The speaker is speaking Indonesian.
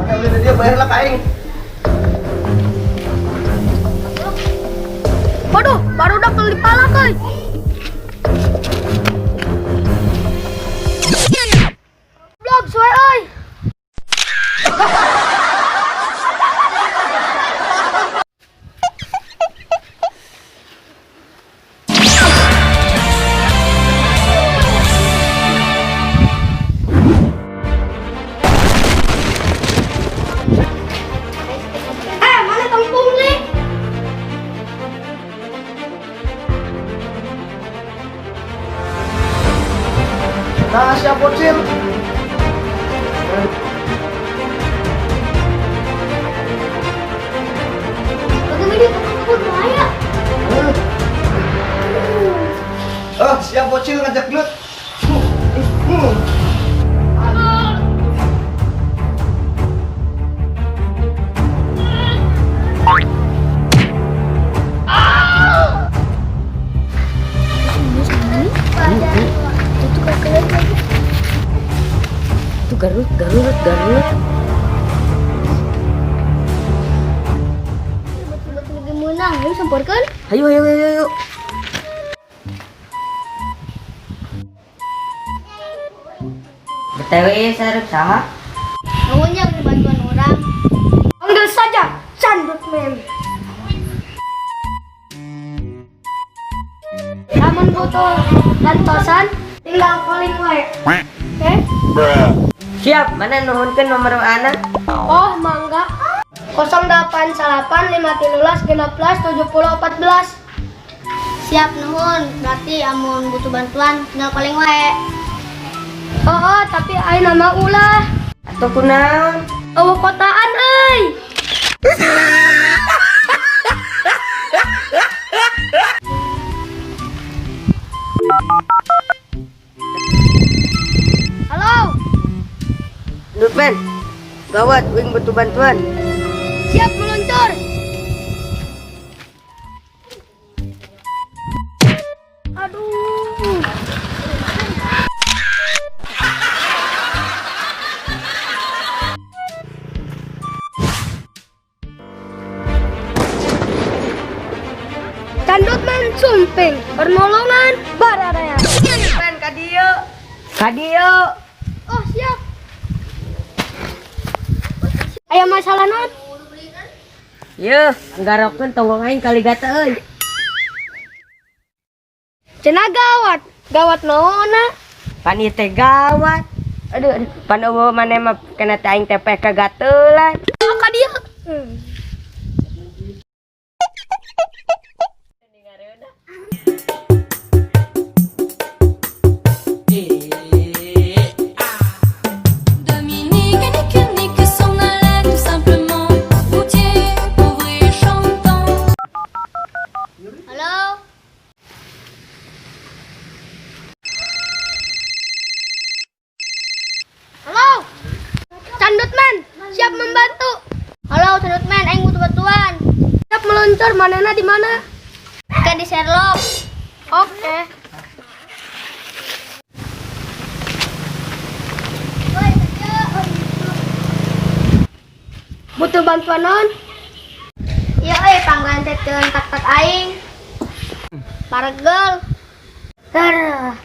Udah dia bayarlah ke aing. Waduh, baru udah kelip pala kai. Blok suai oi. Mana kampung nih? Nah, siap bocil. Bagaimana dia kampung bahaya? Oh, siap bocil ngajak gelut. Itu Garut. Betul-betul lagi menang, ayo samparkan. Ayo. BTW sarep saha? Maunya bantuan orang. Panggil saja Candut Mem. Namun butuh bantuan, tinggal calling wae. Oke? Siap, mana nuhunkeun nomor anak? Oh, mangga. 0815313167414. Siap nuhun, berarti amun butuh bantuan tinggal calling wae. Oh, tapi ai nama ulah. Atau kunaon? Eueuh kotaan euy. Halo, Dutman, gawat, wing butuh bantuan. siap meluncur. Aduh. Candut men sumping, pernolongan baradaya. Dutman, kadio. Oh siap. Aya masalah naon? Yeuh, nggarokkeun tonggong aing kali gata euy. Cenah gawat. Gawat naonna? Pan ieu teh gawat. Aduh, pan eueuh maneh mah kena teh aing teh kagatelan. Oh ka dieu. Dominique nique s'en allait tout simplement. Routier, ouvrier chantant. Halo. Halo. Candutman, siap membantu. Halo Candutman, aing butuh bantuan. Siap meluncur, manena di mana? Oke, di Sherlock. Oke. Butuh bantuan non? Iya, panggantekeun tak aing. Paregel. Tarah.